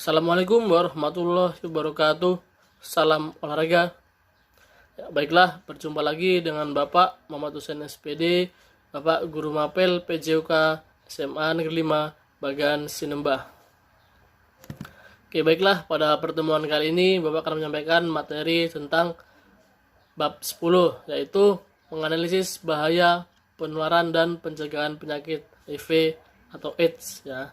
Assalamualaikum warahmatullahi wabarakatuh. Salam olahraga. Ya, baiklah, berjumpa lagi dengan Bapak Muhammad Husain SPD, Bapak Guru Mapel PJUK SMA Negeri 5 Bagan Sinembah. Oke, baiklah, pada pertemuan kali ini Bapak akan menyampaikan materi tentang bab 10, yaitu menganalisis bahaya penularan dan pencegahan penyakit HIV atau AIDS ya,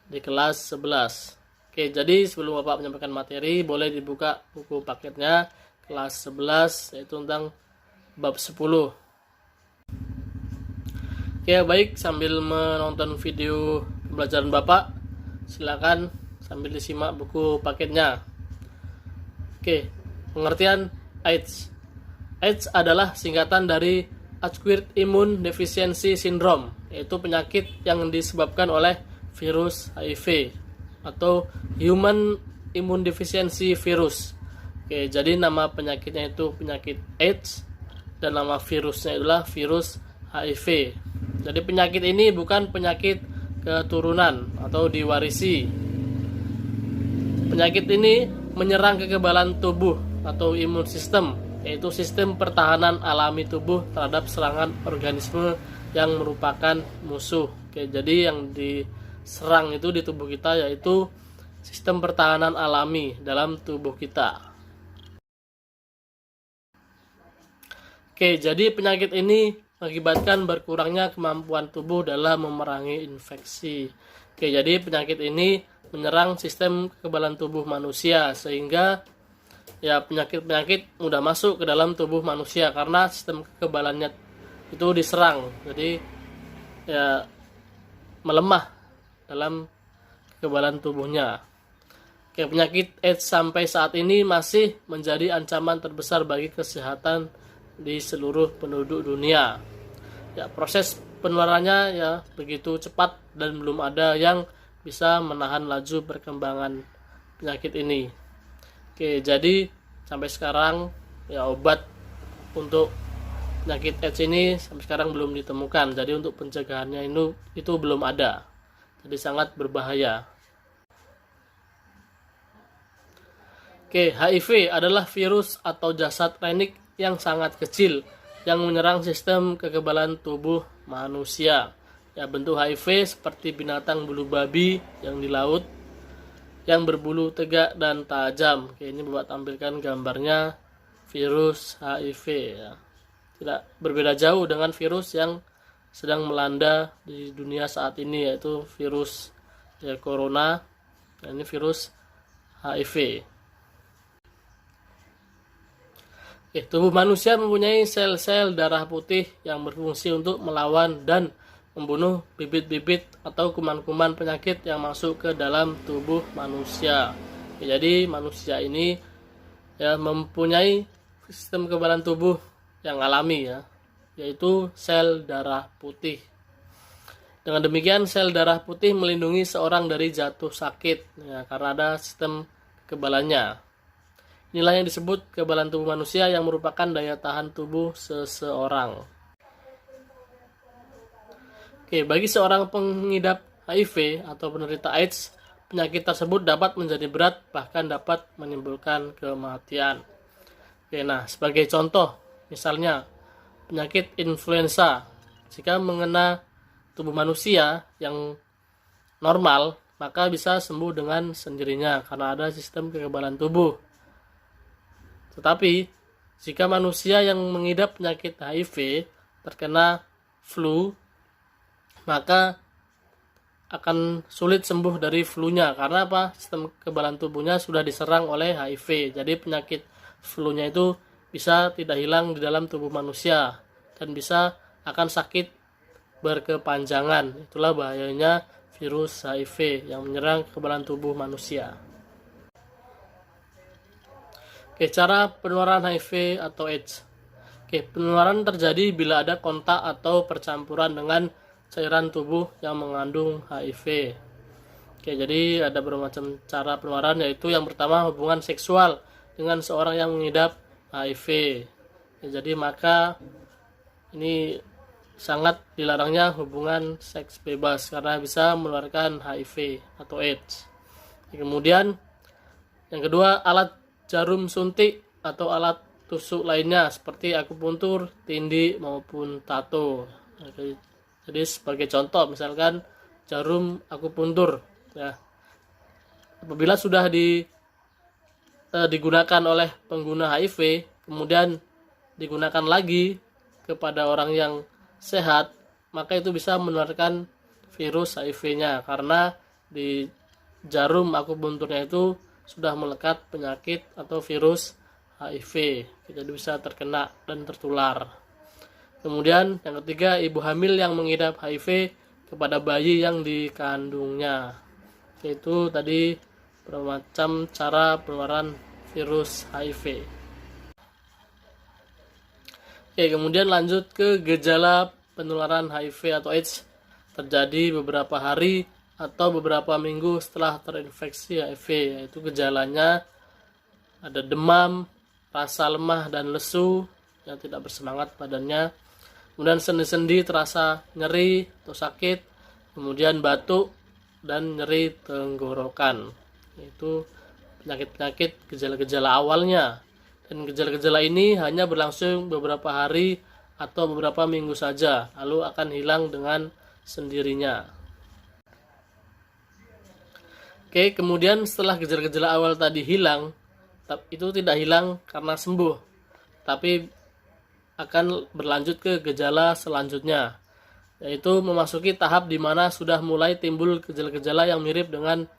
di kelas 11. Oke, jadi sebelum Bapak menyampaikan materi, boleh dibuka buku paketnya kelas 11, yaitu tentang bab 10. Oke, baik, sambil menonton video pembelajaran Bapak, silakan sambil disimak buku paketnya. Oke, pengertian AIDS. AIDS adalah singkatan dari Acquired Immune Deficiency Syndrome, yaitu penyakit yang disebabkan oleh virus HIV atau Human Immune Deficiency Virus. Oke, jadi nama penyakitnya itu penyakit AIDS dan nama virusnya adalah virus HIV. Jadi penyakit ini bukan penyakit keturunan atau diwarisi. Penyakit ini menyerang kekebalan tubuh atau imun sistem, yaitu sistem pertahanan alami tubuh terhadap serangan organisme yang merupakan musuh. Oke, jadi yang diserang itu di tubuh kita yaitu sistem pertahanan alami dalam tubuh kita. Oke, jadi penyakit ini mengakibatkan berkurangnya kemampuan tubuh dalam memerangi infeksi. Oke, jadi penyakit ini menyerang sistem kekebalan tubuh manusia sehingga ya penyakit-penyakit mudah masuk ke dalam tubuh manusia karena sistem kekebalannya itu diserang. Jadi ya melemah dalam kekebalan tubuhnya. Oke, penyakit AIDS sampai saat ini masih menjadi ancaman terbesar bagi kesehatan di seluruh penduduk dunia. Ya, proses penularannya ya begitu cepat dan belum ada yang bisa menahan laju perkembangan penyakit ini. Oke, jadi sampai sekarang ya obat untuk penyakit AIDS ini sampai sekarang belum ditemukan. Jadi untuk pencegahannya itu belum ada. Jadi sangat berbahaya. Oke, HIV adalah virus atau jasad klinik yang sangat kecil yang menyerang sistem kekebalan tubuh manusia. Ya, bentuk HIV seperti binatang bulu babi yang di laut yang berbulu tegak dan tajam. Oke, ini Bapak tampilkan gambarnya virus HIV ya. Tidak berbeda jauh dengan virus yang sedang melanda di dunia saat ini, yaitu virus ya, corona. Nah, ini virus HIV. Tubuh manusia mempunyai sel-sel darah putih yang berfungsi untuk melawan dan membunuh bibit-bibit atau kuman-kuman penyakit yang masuk ke dalam tubuh manusia. Jadi manusia ini ya mempunyai sistem kekebalan tubuh yang alami ya, yaitu sel darah putih. Dengan demikian sel darah putih melindungi seorang dari jatuh sakit ya, karena ada sistem kekebalannya. Inilah yang disebut kekebalan tubuh manusia yang merupakan daya tahan tubuh seseorang. Oke, bagi seorang pengidap HIV atau penderita AIDS, penyakit tersebut dapat menjadi berat bahkan dapat menimbulkan kematian. Oke, nah sebagai contoh, misalnya penyakit influenza, jika mengena tubuh manusia yang normal, maka bisa sembuh dengan sendirinya karena ada sistem kekebalan tubuh. Tetapi jika manusia yang mengidap penyakit HIV terkena flu, maka akan sulit sembuh dari flu-nya. Karena apa? Sistem kekebalan tubuhnya sudah diserang oleh HIV. Jadi penyakit flu-nya itu bisa tidak hilang di dalam tubuh manusia dan bisa akan sakit berkepanjangan. Itulah bahayanya virus HIV yang menyerang kekebalan tubuh manusia. Oke, cara penularan HIV atau AIDS. Oke, penularan terjadi bila ada kontak atau percampuran dengan cairan tubuh yang mengandung HIV. Oke, jadi ada bermacam cara penularan, yaitu yang pertama hubungan seksual dengan seorang yang mengidap HIV. Ya, jadi maka ini sangat dilarangnya hubungan seks bebas karena bisa menularkan HIV atau AIDS. Kemudian yang kedua, alat jarum suntik atau alat tusuk lainnya seperti akupuntur, tindi maupun tato. Oke. Jadi sebagai contoh misalkan jarum akupuntur ya. Apabila sudah digunakan oleh pengguna HIV, kemudian digunakan lagi kepada orang yang sehat, maka itu bisa menularkan virus HIV-nya karena di jarum akupunturnya itu sudah melekat penyakit atau virus HIV, jadi bisa terkena dan tertular. Kemudian yang ketiga, ibu hamil yang mengidap HIV kepada bayi yang dikandungnya. Itu tadi bermacam cara penularan virus HIV. Oke, kemudian lanjut ke gejala penularan HIV atau AIDS terjadi beberapa hari atau beberapa minggu setelah terinfeksi HIV, yaitu gejalanya ada demam, rasa lemah dan lesu, yang tidak bersemangat badannya, kemudian sendi-sendi terasa nyeri atau sakit, kemudian batuk dan nyeri tenggorokan. Itu penyakit-penyakit gejala-gejala awalnya, dan gejala-gejala ini hanya berlangsung beberapa hari atau beberapa minggu saja, lalu akan hilang dengan sendirinya. Oke, kemudian setelah gejala-gejala awal tadi hilang, itu tidak hilang karena sembuh, tapi akan berlanjut ke gejala selanjutnya, yaitu memasuki tahap di mana sudah mulai timbul gejala-gejala yang mirip dengan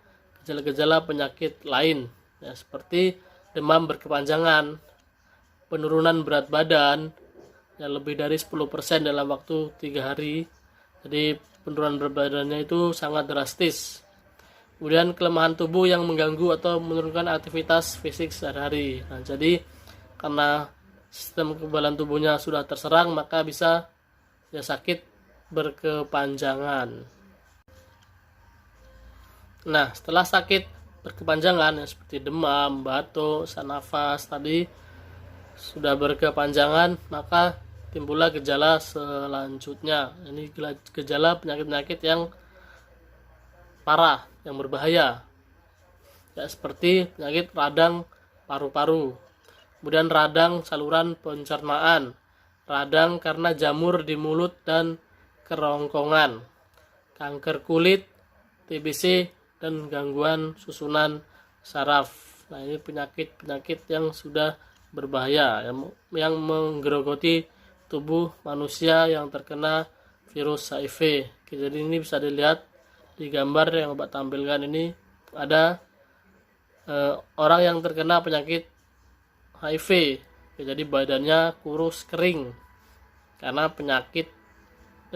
gejala-gejala penyakit lain, ya, seperti demam berkepanjangan, penurunan berat badan yang lebih dari 10% dalam waktu 3 hari. Jadi penurunan berat badannya itu sangat drastis. Kemudian kelemahan tubuh yang mengganggu atau menurunkan aktivitas fisik sehari-hari. Nah, jadi karena sistem kekebalan tubuhnya sudah terserang, maka bisa ya sakit berkepanjangan. Nah, setelah sakit berkepanjangan ya, seperti demam, batuk, sesak nafas tadi sudah berkepanjangan, maka timbullah gejala selanjutnya. Ini gejala penyakit-penyakit yang parah, yang berbahaya, ya, seperti penyakit radang paru-paru, kemudian radang saluran pencernaan, radang karena jamur di mulut dan kerongkongan, kanker kulit, TBC, dan gangguan susunan saraf. Nah, ini penyakit-penyakit yang sudah berbahaya, yang menggerogoti tubuh manusia yang terkena virus HIV. Jadi ini bisa dilihat di gambar yang Bapak tampilkan ini, ada orang yang terkena penyakit HIV. Jadi badannya kurus kering karena penyakit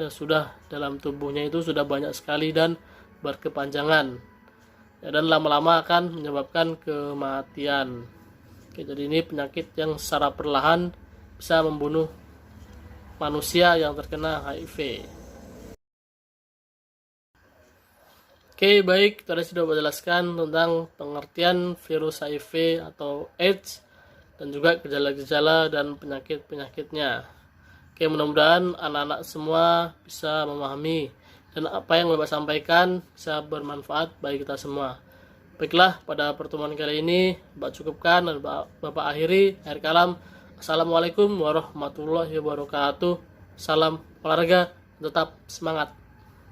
sudah dalam tubuhnya itu sudah banyak sekali dan berkepanjangan, ya, dan lama-lama akan menyebabkan kematian. Jadi ini penyakit yang secara perlahan bisa membunuh manusia yang terkena HIV. Oke, baik, tadi sudah menjelaskan tentang pengertian virus HIV atau AIDS dan juga gejala-gejala dan penyakit-penyakitnya. Oke, mudah-mudahan anak-anak semua bisa memahami dan apa yang Bapak sampaikan bisa bermanfaat bagi kita semua. Baiklah, pada pertemuan kali ini Bapak cukupkan dan Bapak akhiri. Akhir kalam, Assalamualaikum warahmatullahi wabarakatuh. Salam olahraga, tetap semangat.